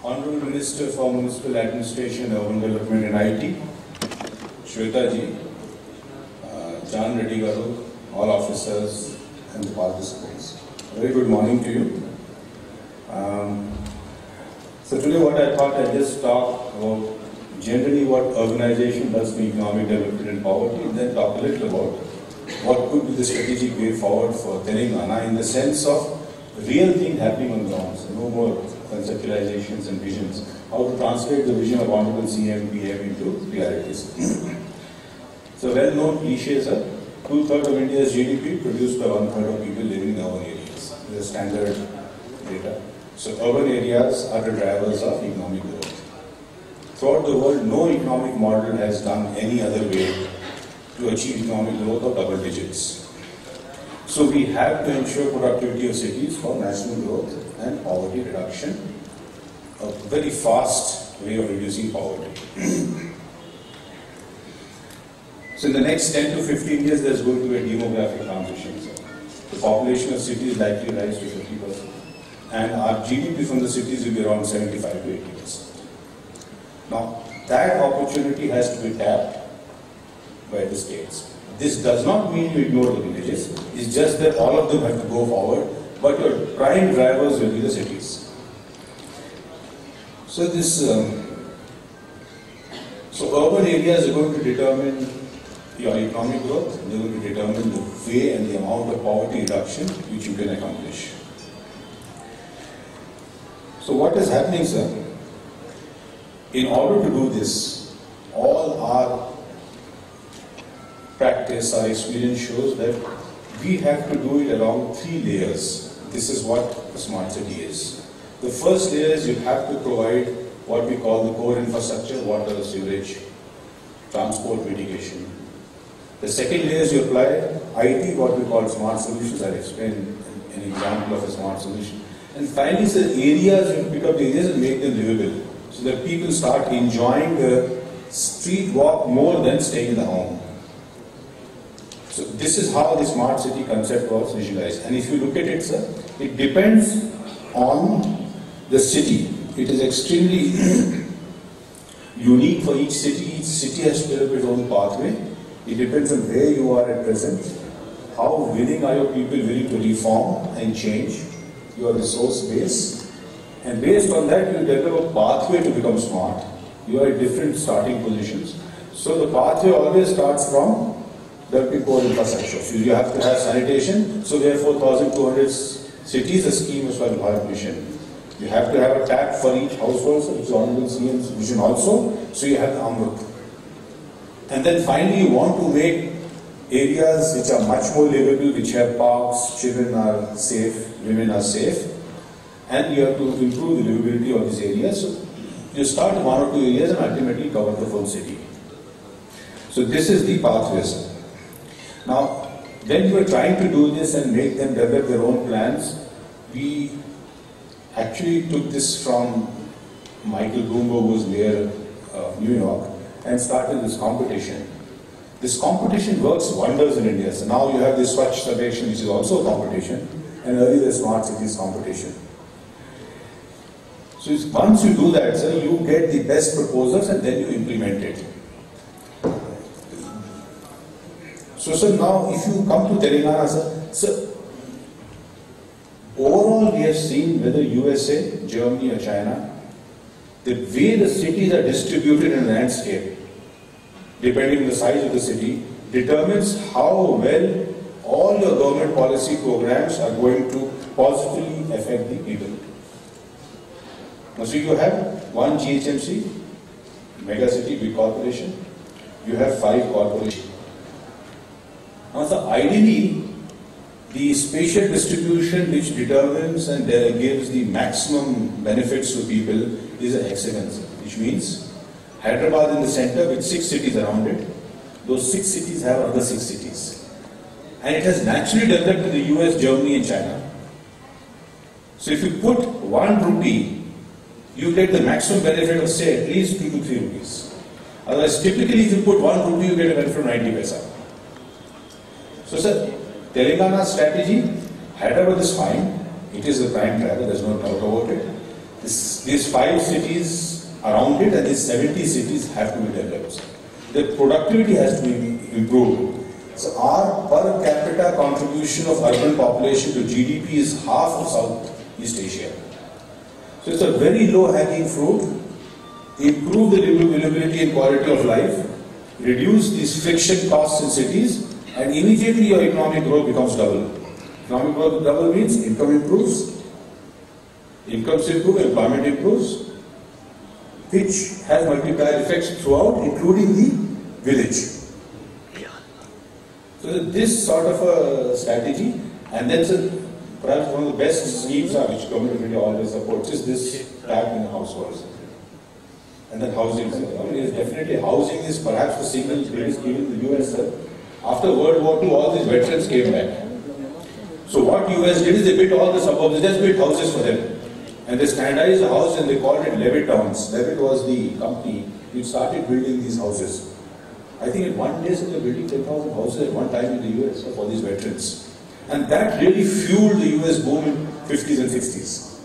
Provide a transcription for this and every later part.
Honorable Minister for Municipal Administration, Urban Development and IT, Shweta ji, Jan Reddy Garu, all officers and the participants. A very good morning to you. So today what I thought I'd just talk about generally what urbanization does to economic development and poverty, and then talk a little about what could be the strategic way forward for Telangana in the sense of real thing happening on the ground. So no more conceptualizations and visions. How to translate the vision of Honorable CM, PM into realities. So well-known cliches are 2/3 of India's GDP produced by 1/3 of people living in urban areas. This is standard data. So urban areas are the drivers of economic growth. Throughout the world, no economic model has done any other way to achieve economic growth of double digits. So we have to ensure productivity of cities for national growth and poverty reduction, a very fast way of reducing poverty. So in the next 10 to 15 years, there's going to be a demographic transition. So the population of cities is likely to rise to 50%. And our GDP from the cities will be around 75 to 80%. Now, that opportunity has to be tapped by the states. This does not mean you ignore the villages. It's just that all of them have to go forward, but your prime drivers will be the cities. So urban areas are going to determine your economic growth. They're going to determine the way and the amount of poverty reduction which you can accomplish. So what is happening, sir? In order to do this, all our practice, our experience shows that we have to do it along 3 layers. This is what a smart city is. The first layer is you have to provide what we call the core infrastructure, water, sewage, transport, mitigation. The second layer is you apply IT, what we call smart solutions. I'll explain an example of a smart solution. And finally, the areas, you pick up the areas and make them livable, so that people start enjoying the street walk more than staying in the home. So this is how the smart city concept was visualized. And if you look at it, sir, it depends on the city. It is extremely unique for each city. Each city has to develop its own pathway. It depends on where you are at present. How willing are your people willing to reform and change your resource base? And based on that, you develop a pathway to become smart. You are at different starting positions. So the pathway always starts from the core infrastructure. So you have to have sanitation. So there are 4,200 cities, a scheme as well as Bharat Mission. You have to have a tap for each household, which is Honorable CM's vision also. So you have the Amrut. And then finally you want to make areas which are much more livable, which have parks, children are safe, women are safe. And you have to improve the livability of these areas. So you start 1 or 2 areas and ultimately cover the full city. So this is the pathways. Now, when we were trying to do this and make them develop their own plans, we actually took this from Michael Bloomberg, who was mayor of New York, and started this competition. This competition works wonders in India. So now you have this Swachh Sarvekhan, which is also a competition, and earlier the Smart Cities competition. So once you do that, sir, you get the best proposals and then you implement it. So, sir, now if you come to Telangana, sir, overall we have seen whether USA, Germany or China, the way the cities are distributed in the landscape, depending on the size of the city, determines how well all your government policy programs are going to positively affect the people. Now, so you have 1 GHMC, mega city, big corporation, you have 5 corporations. Now, so ideally, the spatial distribution which determines and gives the maximum benefits to people is a hexagon, which means Hyderabad in the center with 6 cities around it. Those 6 cities have other 6 cities. And it has naturally developed in the US, Germany and China. So if you put 1 rupee, you get the maximum benefit of, say, at least 2 to 3 rupees. Otherwise, typically if you put 1 rupee, you get a benefit of 90 paisa. So, sir, Telangana's strategy, Hyderabad is fine. It is the prime driver, there's no doubt about it. These 5 cities around it and these 70 cities have to be developed. The productivity has to be improved. So our per capita contribution of urban population to GDP is half of Southeast Asia. So it's a very low hanging fruit. Improve the livability and quality of life, reduce these friction costs in cities, and immediately your economic growth becomes double. Economic growth double means income improves, incomes improve, employment improves, which has multiplier effects throughout, including the village. So this sort of a strategy, and then perhaps one of the best schemes which government of India always supports is this tap in households. And then housing. I mean, definitely housing is perhaps the single biggest scheme in the US. After World War II, all these veterans came back. So what US did is they built all the suburbs, they just built houses for them. And they standardized the house and they called it Levitt Towns. Levitt was the company which started building these houses. I think in one day, so they were building 10,000 houses at one time in the US for these veterans. And that really fueled the US boom in 50s and 60s.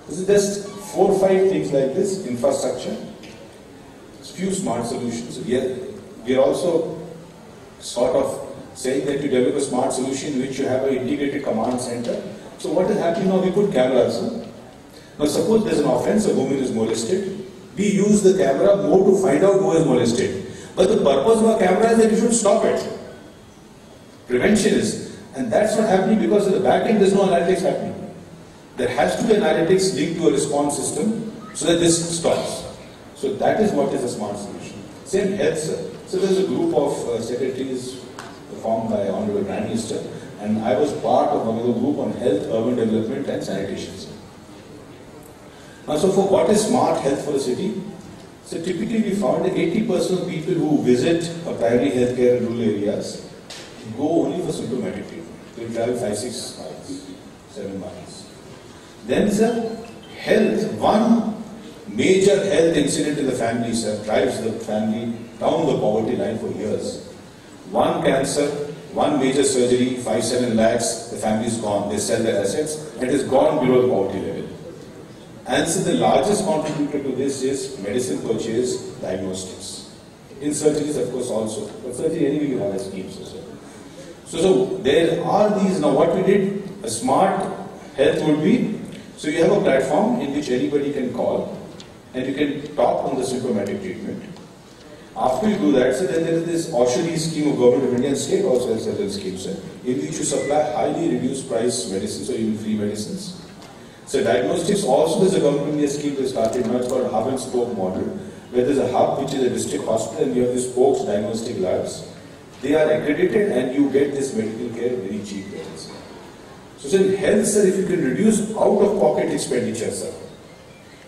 This is just 4 or 5 things like this: infrastructure, few smart solutions. We are also sort of saying that you develop a smart solution in which you have an integrated command center. So what is happening now? We put cameras. Now suppose there's an offense, a woman is molested. We use the camera more to find out who is molested. But the purpose of a camera is that you should stop it. Prevention is. And that's not happening because at the back end there's no analytics happening. There has to be analytics linked to a response system so that this stops. So that is what is a smart solution. Same health, sir. So there's a group of secretaries formed by Honorable Prime Minister, and I was part of one of the group on health, urban development and sanitation. Now, so for what is smart health for a city? So typically we found that 80% of people who visit a primary healthcare in rural areas go only for symptomatic treatment. They travel 5, 6 miles, 7 miles. Then, sir, health, one major health incident in the family, sir, drives the family down the poverty line for years. One cancer, one major surgery, 5-7 lakhs, the family is gone. They sell their assets and it is gone below the poverty level. And so the largest contributor to this is medicine purchase, diagnostics. In surgeries, of course, also. But surgery anyway you have a scheme. So there are these. Now what we did, a smart health would be, so you have a platform in which anybody can call and you can talk on the symptomatic treatment. After you do that, so then there is this Aushadhi scheme of Government of India and state also has certain schemes, in which you supply highly reduced price medicines or even free medicines. So diagnostics also there's a Government of India scheme that started now, it's called hub and spoke model, where there's a hub which is a district hospital and you have these spokes, diagnostic labs. They are accredited and you get this medical care very cheap. So in health, sir, if you can reduce out-of-pocket expenditure, sir,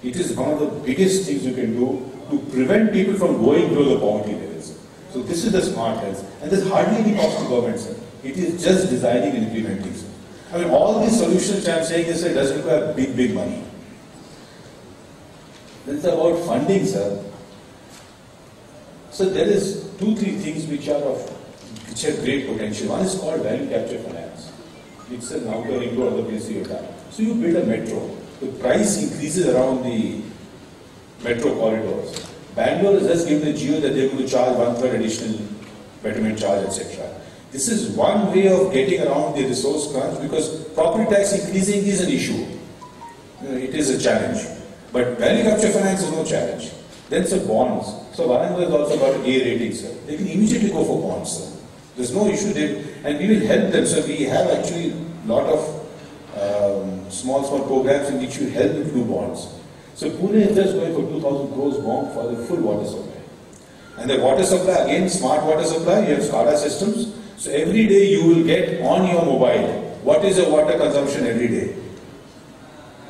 it is one of the biggest things you can do to prevent people from going below the poverty levels. So this is the smart health. And there's hardly any cost to government, sir. It is just designing and implementing, sir. I mean, all these solutions I'm saying is, sir, doesn't require big money. Then it's about funding, sir. So there is 2-3 things which have great potential. One is called value capture finance. It's an outer ring road, other places you have done. So you build a metro. The price increases around the metro corridors. Bangalore has just given the geo that they're going to charge 1/3 additional betterment charge, etc. This is one way of getting around the resource crunch because property tax increasing is an issue. It is a challenge. But value capture finance is no challenge. Then sir, bonds. So Varangal has also got an A rating, sir. They can immediately go for bonds, sir. There's no issue there. And we will help them. So we have actually a lot of small programs in which we help them do bonds. So Pune is just going for 2,000 crores bond for the full water supply. And the water supply, again, smart water supply, you have SCADA systems. So every day you will get on your mobile, what is your water consumption every day?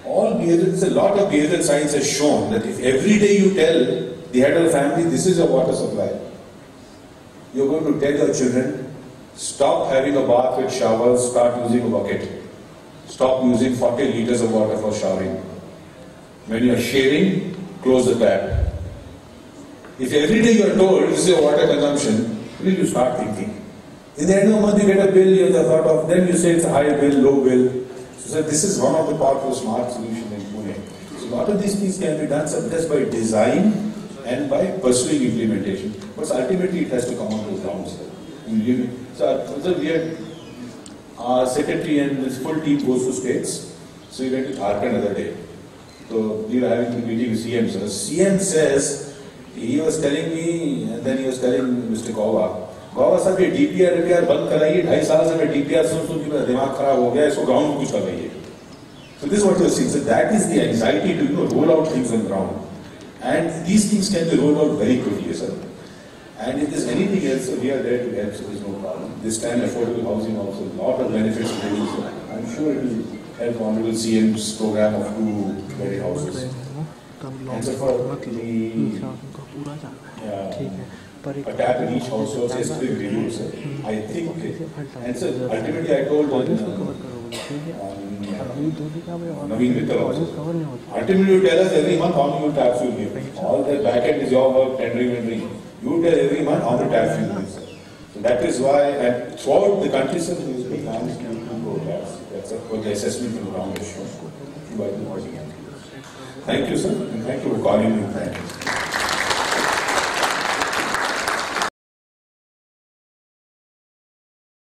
All behavioral, a lot of behavioral science has shown that if every day you tell the head of the family, this is your water supply, you're going to tell your children, stop having a bath with showers, start using a bucket. Stop using 40 liters of water for showering. When you are shaving, close the tap. If every day you are told this is your water consumption, will you start thinking? In the end of the month you get a bill, you have the thought of, then you say it's a high bill, low bill. So this is one of the part of smart solution in Pune. So a lot of these things can be done just by design and by pursuing implementation. But ultimately it has to come on the ground, sir. So we had our secretary and this full team goes to states. So we went to Jharkhand another day. So we were having a meeting with CM. So CM says, he was telling me, and then he was telling Mr. Gawa साहब ये DPR बंद कराइए, 2.5 साल से मैं DPR सुन के मेरा दिमाग खराब हो गया, इसको ग्राउंड में कुछ करवाइए. So this is what you are seeing. So that is the anxiety to roll out things on ground, and these things can be rolled out very quickly, sir. And if there's anything else, we are there to help. So there's no problem. This time affordable housing also, a lot of benefits to do. So I'm sure it will help Honorable CM's program of 2 houses. And so for the a tap in each household is to be reviewed, sir. I think, and so ultimately I told Naveen Mittal also. Ultimately you tell us every month how many taps you will give. All the back end is your work, tendering. You tell every month how many taps you give, sir. So that is why, and throughout the country, sir, there is a plans to go taps. That's what the assessment from the ground is shown. Thank you, sir, and thank you for calling me.